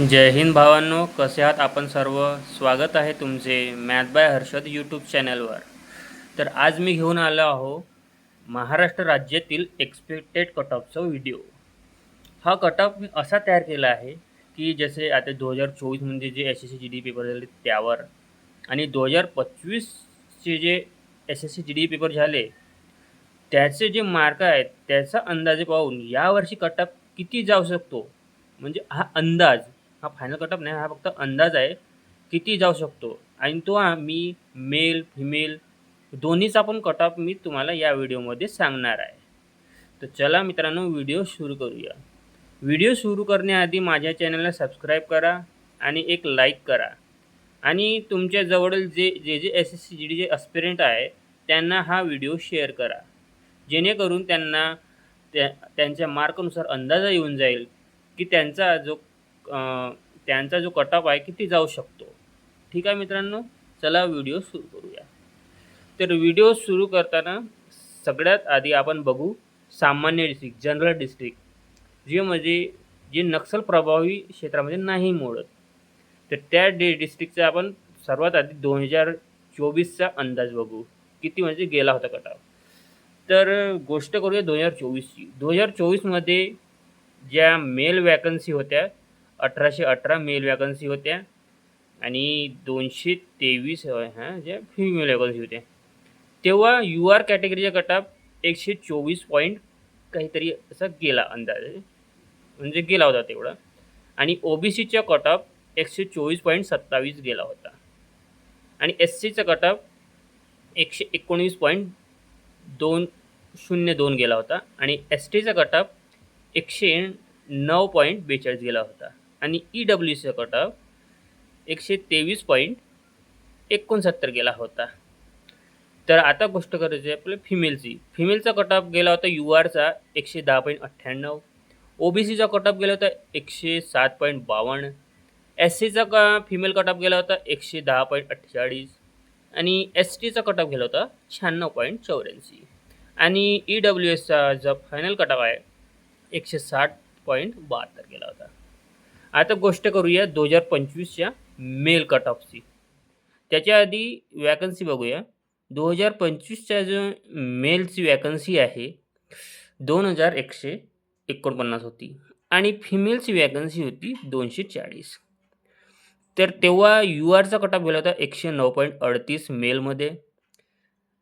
जय हिंद भावांनो, कसे आहात आपण सर्व. स्वागत आहे तुमचे मॅथ बाय हर्षद यूट्यूब चॅनलवर. तर आज मी घेऊन आलो आहो महाराष्ट्र राज्यातील एक्सपेक्टेड कट ऑफचा व्हिडिओ. हा कट ऑफ मी असा तयार केला आहे की जसे आता 2024 जे S S C G D paper झाले त्यावर आणि 2025चे जे S S C G D paper झाले त्याचे जे मार्क आहेत त्याचा अंदाजे पाहून यावर्षी कट ऑफ किती जाऊ शकतो, म्हणजे हा अंदाज, हा फायनल कट ऑफ नाही, हा फक्त अंदाज आहे किती जाऊ शकतो. आणि तो मी मेल फिमेल दोन्हीचा पण कट ऑफ मी तुम्हाला या व्हिडिओमध्ये सांगणार आहे. तर चला मित्रांनो, व्हिडिओ सुरू करूया. व्हिडिओ सुरू करण्याआधी माझ्या चॅनलला सबस्क्राईब करा आणि एक लाईक करा आणि तुमच्या जवळील जे S S C G D aspirant आहे त्यांना हा व्हिडिओ शेअर करा, जेणेकरून त्यांना त्यांच्या मार्कनुसार अंदाजा येऊन जाईल की त्यांचा जो कट ऑफ आहे किती जाऊ शकतो. ठीक आहे मित्रांनो, चला व्हिडिओ सुरू करूया. तर व्हिडिओ सुरू करताना सगळ्यात आधी आपण बघू सामान्य डिस्ट्रिक्ट, जनरल डिस्ट्रिक्ट, जे नक्षल प्रभावी क्षेत्रामध्ये नाही मोडत. तर त्या डिस्ट्रिक्टचा आपण सर्वात आधी 2024चा अंदाज बघू, किती म्हणजे गेला होता कट ऑफ. तर गोष्ट करूया 2024ची. 2024मध्ये ज्या मेल वॅकन्सी होत्या 1818 मेल वॅकन्सी होत्या आणि 223 ज्या फिमेल वॅकन्सी होत्या. तेव्हा यू आर कॅटेगरीचा कट ऑफ 124 पॉईंट काहीतरी असा गेला अंदाजे, म्हणजे गेला होता तेवढा. आणि ओ बी सीचा कट ऑफ 124.27 गेला होता आणि एस सीचा कट ऑफ 119.202 गेला होता आणि एस टीचा कट ऑफ 109.42 गेला होता आणि ई डब्ल्यू सीचा कट ऑफ 123.69 गेला होता. तर आता गोष्ट करायची आहे आपल्या फिमेलची. फिमेलचा कट ऑफ गेला होता यू आरचा 110.98, ओ बी सीचा कट ऑफ गेला होता 107.52, एस सीचा फिमेल कट ऑफ गेला होता 110.48 आणि एस टीचा कट ऑफ गेला होता 96.84 आणि ई डब्ल्यू एसचा जो फायनल कट ऑफ आहे 160.72 गेला होता. आता गोष्ट करूया 2025च्या मेल कट ऑफची. त्याच्या आधी वॅकन्सी बघूया. 2025च्या जो मेलची वॅकन्सी आहे 2149 होती आणि फिमेलची वॅकन्सी होती 240. तर तेव्हा यू आरचा कट ऑफ गेला होता 109.38 मेलमध्ये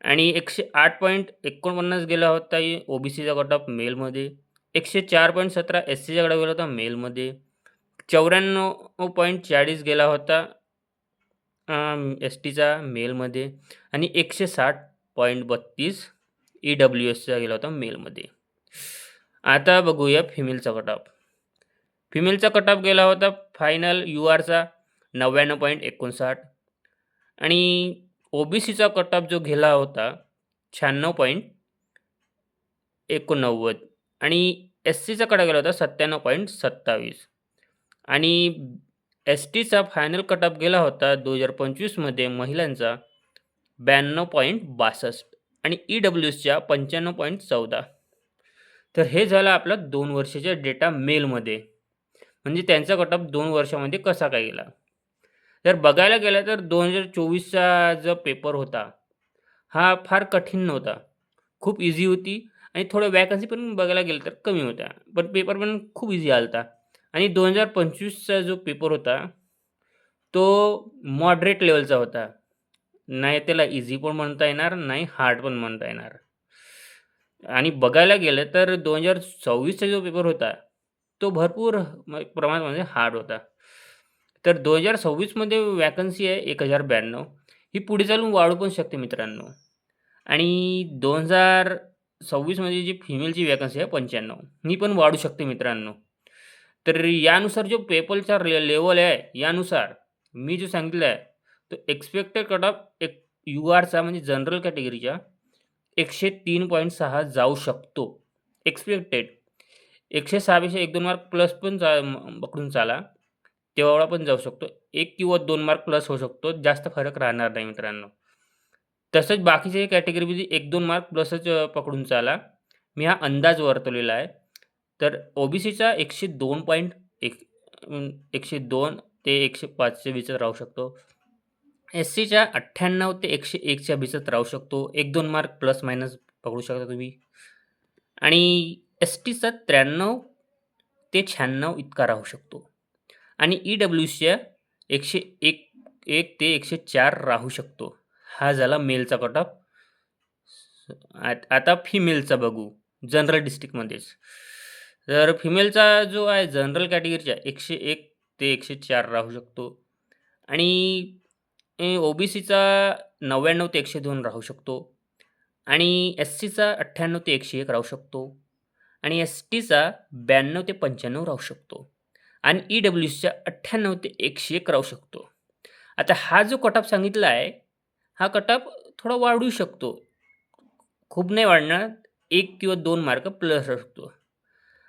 आणि 108.49 गेला होता ओ बी सीचा कट ऑफ मेलमध्ये, 104.17 एस सीचा कट ऑफ गेला होता मेलमध्ये, 94.40 गेला होता एस टीचा मेलमध्ये आणि 160.32 ई डब्ल्यू एसचा गेला होता मेलमध्ये. आता बघूया फिमेलचा कट ऑफ. फिमेलचा कट ऑफ गेला होता फायनल यू आरचा 99.59 आणि ओ बी सीचा कट ऑफ जो गेला होता 96.89 आणि एस सीचा कट ऑफ गेला होता 97.27 आणि एस टीचा फायनल कट ऑफ गेला होता 2025मध्ये महिलांचा 92.62 आणि ई डब्ल्यू एसच्या 95.14. तर हे झालं आपलं 2 वर्षाच्या डेटा मेलमध्ये, म्हणजे त्यांचा कट ऑफ 2 वर्षामध्ये कसा काय गेला. तर बघायला गेलं तर 2024चा जो पेपर होता हा फार कठीण नव्हता, खूप इझी होती आणि थोडं वॅकन्सी पण बघायला गेलं तर कमी होत्या, पण पेपर पण खूप इझी आला होता. आणि 2025चा जो पेपर होता तो मॉडरेट लेवलचा होता, नाही त्याला इझी पण म्हणता येणार, नाही हार्ड पण म्हणता येणार. आणि बघायला गेलं तर 2024चा जो पेपर होता तो भरपूर प्रमाणामध्ये हार्ड होता. तर 2026मध्ये वॅकन्सी आहे 1092, ही पुढे चालून वाढू पण शकते मित्रांनो. आणि 2026मध्ये जी फिमेलची वॅकन्सी आहे 95, ही पण वाढू शकते मित्रांनो. तर यानुसार जो पेपरचा लेवल आहे यानुसार मी जो सांगितलं आहे तो एक्सपेक्टेड कट ऑफ एक यू आरचा म्हणजे जनरल कॅटेगरीच्या 103.6 जाऊ शकतो. एक्सपेक्टेड 106 पेक्षा 1-2 मार्क प्लस पण पकडून चाला, तेवढा पण जाऊ शकतो. 1 किंवा 2 मार्क प्लस होऊ शकतो, जास्त फरक राहणार नाही मित्रांनो. तसंच बाकीच्या कॅटेगरीमध्ये 1-2 मार्क प्लसच पकडून चाला, मी हा अंदाज वर्तवलेला आहे. तर ओ बी सीचा 102.1 102 ते 105च्या बीचात राहू शकतो. एस-सीच्या 98 ते 101च्या बीचात राहू शकतो. 1-2 मार्क प्लस मायनस पकडू शकता तुम्ही. आणि एस-टीचा 93 ते 96 इतका राहू शकतो. आणि ई-डब्ल्यू-एसच्या 101 ते 104 राहू शकतो. हा झाला मेलचा कट ऑफ. आता फिमेलचा बघू जनरल डिस्ट्रिक्टमध्येच. तर फिमेलचा जो आहे जनरल कॅटेगरीच्या 101 ते 104 राहू शकतो. आणि ओबीसीचा 99 ते 102 राहू शकतो. आणि एस-सीचा 98 ते 101 राहू शकतो. आणि एस-टीचा 92 ते 95 राहू शकतो. आणि ई-डब्ल्यू-एसच्या 98 ते 101 राहू शकतो. आता हा जो कट ऑफ सांगितला आहे, हा कट ऑफ थोडा वाढू शकतो. खूप नाही वाढणार, 1 किंवा 2 मार्क प्लस असतो.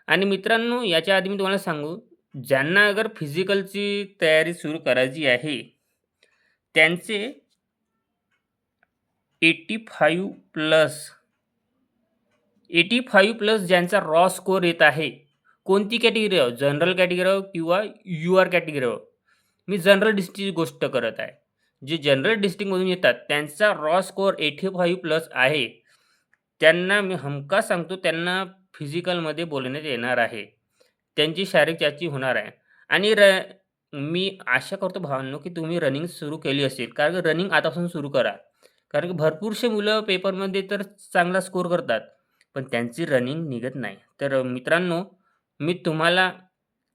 आणि मित्रांनो, याच्या आधी मी तुम्हाला सांगू, ज्यांना अगर फिजिकलची तयारी सुरू करायची आहे, त्यांचे 85 प्लस ज्यांचा रॉ स्कोर येत आहे, कोणती कॅटेगरी आहे, जनरल कॅटेगरी आहे किंवा यू-आर कॅटेगरी आहे. मी जनरल डिस्ट्रिक्टची गोष्ट करत आहे. जे जनरल डिस्ट्रिक्टमधून येतात त्यांचा रॉ स्कोर 85 प्लस आहे. त्यांना मी हमखास सांगतो, त्यांना फिजिकलमध्ये बोलवण्यात येणार आहे. त्यांची शारीरिक चाचणी होणार आहे. आणि मी आशा करतो भावांनो, की तुम्ही रनिंग सुरू केली असेल. कारण रनिंग आतापासून सुरू करा. कारण की भरपूरसे मुलं पेपरमध्ये तर चांगला स्कोर करतात, पण त्यांची रनिंग निघत नाही. तर मित्रांनो, मी तुम्हाला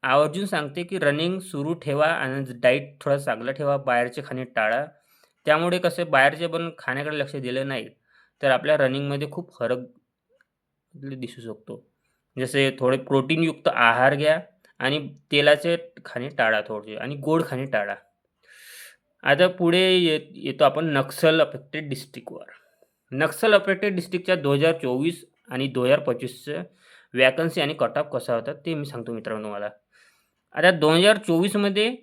आवर्जून सांगते, की रनिंग सुरू ठेवा आणि डाएट थोडा चांगला ठेवा. बाहेरचे खाणे टाळा. त्यामुळे कसं बाहेरचे पण खाण्याकडे लक्ष दिलं नाही, तर आपल्या रनिंगमध्ये खूप फरक दिसू शकतो. जसे थोडे प्रोटीनयुक्त आहार घ्या आणि तेलाचे खाणे टाळा थोडे आणि गोड खाणे टाळा. आता पुढे येतो आपण नक्सल अफेक्टेड डिस्ट्रिक्टवर. नक्सल अफेक्टेड डिस्ट्रिक्टच्या 2024 आणि 2025च्या वॅकन्सी आणि कट ऑफ कसा होता ते मी सांगतो मित्रांनो तुम्हाला. आता 2024मध्ये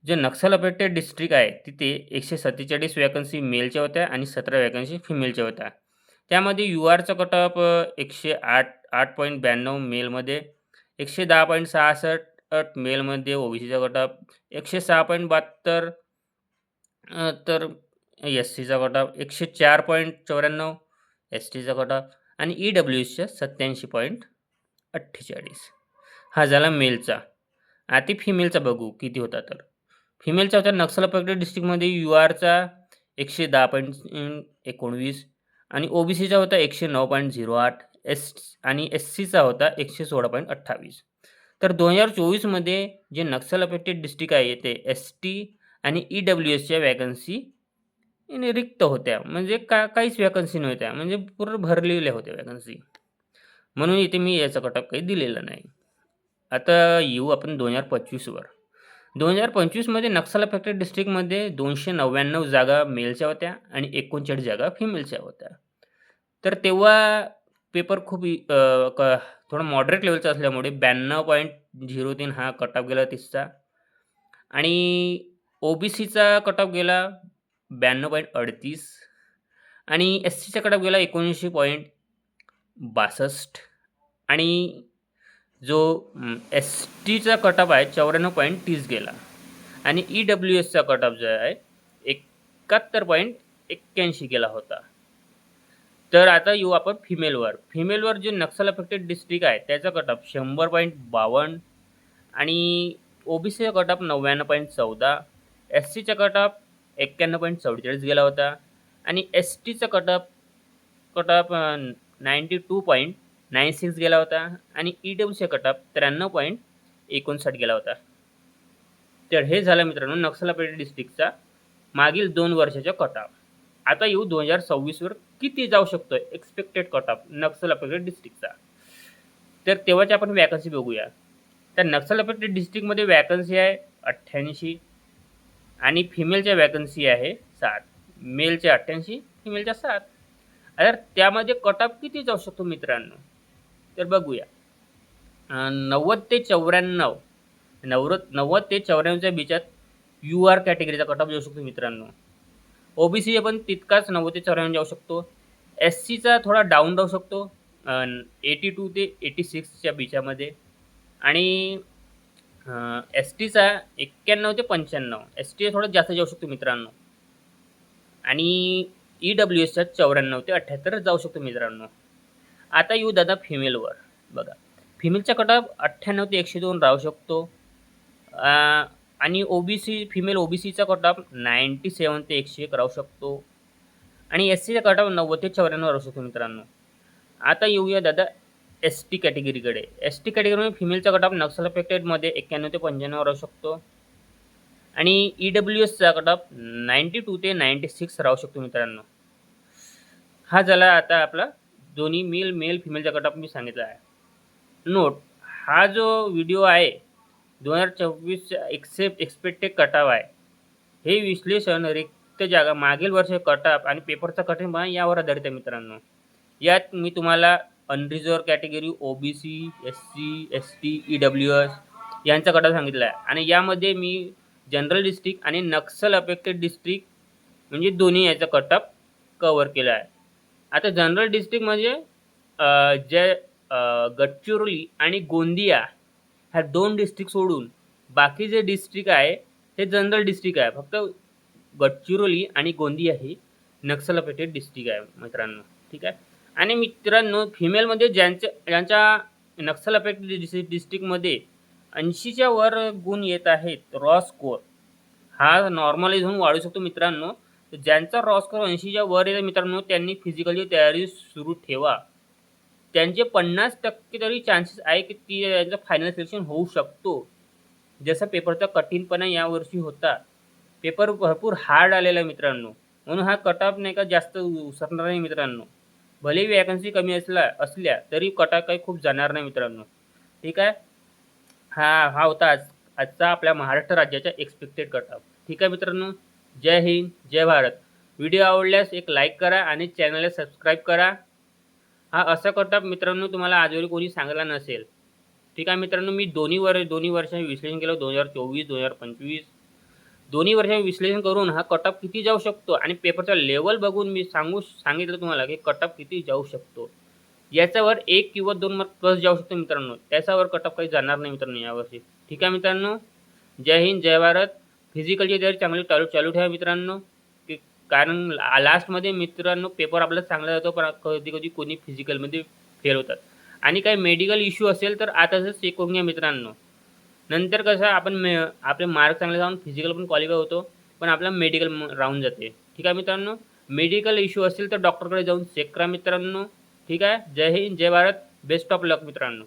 जे नक्सल अफेक्टेड डिस्ट्रिक्ट आहे, तिथे 147 वॅकन्सी मेलच्या होत्या आणि 17 वॅकन्सी फिमेलच्या होत्या. त्यामध्ये यू-आरचा कट ऑफ 108.92 मेलमध्ये, 110.66 मेलमध्ये, ओबीसीचा कट ऑफ 106.72 तर एस-सीचा कट ऑफ 104.94 एस-टीचा कट ऑफ आणि ई-डब्ल्यू-एसच्या 87.48 हा झाला मेलचा. आता फिमेलचा बघू किती होता तर. फिमेलचा होता नक्सल अफेक्टेड डिस्ट्रिक्टमध्ये यू-आरचा 110.19 आणि ओबीसीचा होता 109.08 आणि एस-सीचा होता 116.28. तर 2024मध्ये जे नक्सल अफेक्टेड डिस्ट्रिक्ट आहे ते एस-टी आणि ई-डब्ल्यू-एसच्या वॅकन्सी रिक्त होत्या. म्हणजे काहीच वॅकन्सी नव्हत्या. म्हणजे पूर्ण भरलेल्या होत्या वॅकन्सी. म्हणून इथे मी याचा कट ऑफ काही दिलेला नाही. आता येऊ आपण 2025वर. 2025मध्ये नक्सल अफेक्टेड डिस्ट्रिक्टमध्ये 299 जागा मेलच्या होत्या आणि 39 जागा फिमेलच्या होत्या. तर तेव्हा पेपर खूप थोडा मॉडरेट लेव्हलचा असल्यामुळे 92.03 हा कट ऑफ गेला 30चा आणि ओबीसीचा कट ऑफ गेला 92.38 आणि एस-सीचा कट ऑफ गेला 79.62 आणि जो एस-टीचा कट ऑफ आहे 94.30 गेला आणि ई-डब्ल्यू-एसचा कट ऑफ जो आहे 71.81 गेला होता. तर आता येऊ आपण फिमेलवर. फिमेलवर जे नक्सल अफेक्टेड डिस्ट्रिक्ट आहे त्याचा कट ऑफ 100.52 आणि ओबीसीचा कट ऑफ 99.14, एस-सीचा कट ऑफ 91.44 गेला होता आणि एस-टीचा कट ऑफ 92.96 गेला होता आणि ई-डब्ल्यूचा कट ऑफ 93.59 गेला होता. तर हे झालं मित्रांनो नक्सल अफेक्टेड डिस्ट्रिक्टचा मागील 2 वर्षाचा कट ऑफ. आता येऊ 2026वर किती जाऊ शकतो expected cut off Naxal affected डिस्ट्रिक्टचा. तर तेव्हाची आपण वॅकन्सी बघूया. तर नक्सल अफेक्टेड डिस्ट्रिक्टमध्ये वॅकन्सी आहे 88 आणि फिमेलच्या वॅकन्सी आहे 7. मेलच्या 88, फिमेलच्या 7. तर त्यामध्ये कट ऑफ किती जाऊ शकतो मित्रांनो, तर बघूया. 90 ते 94 90 ते 94च्या बीचात यू-आर कॅटेगरीचा कट ऑफ जाऊ शकतो मित्रांनो. ओबीसीचा पण तितकाच 90 ते 94 जाऊ शकतो. एस-सीचा थोडा डाऊन राहू शकतो 82 ते 86च्या बीचामध्ये आणि एस टीचा 91 ते 95, एस टी थोडं जास्त जाऊ शकतो मित्रांनो आणि ई-डब्ल्यू-एसचा 94 ते 78 जाऊ शकतो मित्रांनो. आता येऊ दादा फिमेलवर. बघा, फिमेलचा कट-ऑफ 98 ते 102 राहू शकतो. अ, आणि फिमेल ओ-बी-सीचा कट-ऑफ 97 ते 101 राहू शकतो आणि एस-सीचा कट-ऑफ 90 ते 94 राहू शकतो मित्रांनो. आता येऊया दादा एस-टी कॅटेगरीकडे. एस-टी कॅटेगरीमध्ये फिमेलचा कट-ऑफ नक्सल अफेक्टेडमध्ये 91 ते 95 राहू शकतो आणि ई-डब्ल्यू-एसचा कट-ऑफ 92 ते 96 राहू शकतो मित्रांनो. हा झाला आता आपला दोन्ही मेल फिमेलचा कट-ऑफ मी सांगितला आहे. नोट, हा जो व्हिडिओ आहे 2024चा एक्सपेक्टेड कट-ऑफ आहे. हे विश्लेषण रिक्त जागा, मागील वर्ष कट-ऑफ आणि पेपरचा कठीणपणा यावर आधारित आहे मित्रांनो. यात मी तुम्हाला अनरिझर्व्ह कॅटेगरी, ओ-बी-सी, एस-सी, एस-टी, ई-डब्ल्यू-एस यांचा कट-ऑफ सांगितला आहे आणि यामध्ये मी जनरल डिस्ट्रिक्ट आणि नक्सल अफेक्टेड डिस्ट्रिक्ट म्हणजे दोन्ही याचा कट-ऑफ कव्हर केला आहे. आता जनरल डिस्ट्रिक्ट म्हणजे जे गडचिरोली आणि गोंदिया ह्या 2 डिस्ट्रिक्ट सोडून बाकी जे डिस्ट्रिक्ट आहे ते जनरल डिस्ट्रिक्ट आहे. फक्त गडचिरोली आणि गोंदिया ही नक्सल अफेक्टेड डिस्ट्रिक्ट आहे मित्रांनो. ठीक आहे. आणि मित्रांनो फिमेलमध्ये ज्यांच्या नक्सल अफेक्टेड डिस्ट्रिक्टमध्ये 80च्या वर गुण येत आहेत रॉ स्कोर, हा नॉर्मलाइज होऊन वाढू शकतो मित्रांनो. तर ज्यांचा रॉ स्कोर 80च्या वर येतो मित्रांनो, त्यांनी फिजिकलची तयारी सुरू ठेवा. त्यांचे 50% तरी चान्सेस आहे की त्यांचं फायनल सिलेक्शन होऊ शकतो. जसा पेपरचा कठीणपणा यावर्षी होता. पेपर भरपूर हार्ड आलेला आहे मित्रांनो. म्हणून हा कट-ऑफ नाही का जास्त उसरणार नाही मित्रांनो. भलेही वॅकन्सी कमी असल्या तरी कट-ऑफ काही खूप जाणार नाही मित्रांनो. ठीक आहे. हा होता आजचा आपल्या महाराष्ट्र राज्याचा एक्सपेक्टेड कट-ऑफ. ठीक आहे मित्रांनो. जय हिंद, जय भारत. व्हिडिओ आवडल्यास एक लाईक करा आणि चॅनलला सबस्क्राईब करा. हा असा कट-ऑफ मित्रांनो तुम्हाला आजवरी कोणी सांगितला नसेल. ठीक आहे मित्रांनो. मी दोन्ही वर्षांचे विश्लेषण केलं. 2024, 2025 दोन्ही वर्षांचे विश्लेषण करून हा कट-ऑफ किती जाऊ शकतो आणि पेपरचा लेवल बघून मी सांगितलं तुम्हाला की कट-ऑफ किती जाऊ शकतो. याच्यावर 1 किंवा 2 मार्क प्लस जाऊ शकतो मित्रांनो. त्याच्यावर कट-ऑफ काही जाणार नाही मित्रांनो यावर्षी. ठीक आहे मित्रांनो. जय हिंद, जय भारत. फिजिकलची तयारी चांगली चालू ठेवा मित्रांनो. कारण लास्टमध्ये मित्रांनो पेपर आपला चांगला जातो, पण कधी-कधी कोणी फिजिकलमध्ये फेल होतात. आणि काही मेडिकल इश्यू असेल तर आताच चेक करून घ्या मित्रांनो. नंतर कसं आपण आपले मार्क चांगले जाऊन फिजिकल पण क्वालिफाय होतो, पण आपला मेडिकल राहून जाते. ठीक आहे मित्रांनो. मेडिकल इश्यू असेल तर डॉक्टरकडे जाऊन चेक करा मित्रांनो. ठीक आहे. जय हिंद, जय भारत. बेस्ट ऑफ लक मित्रांनो.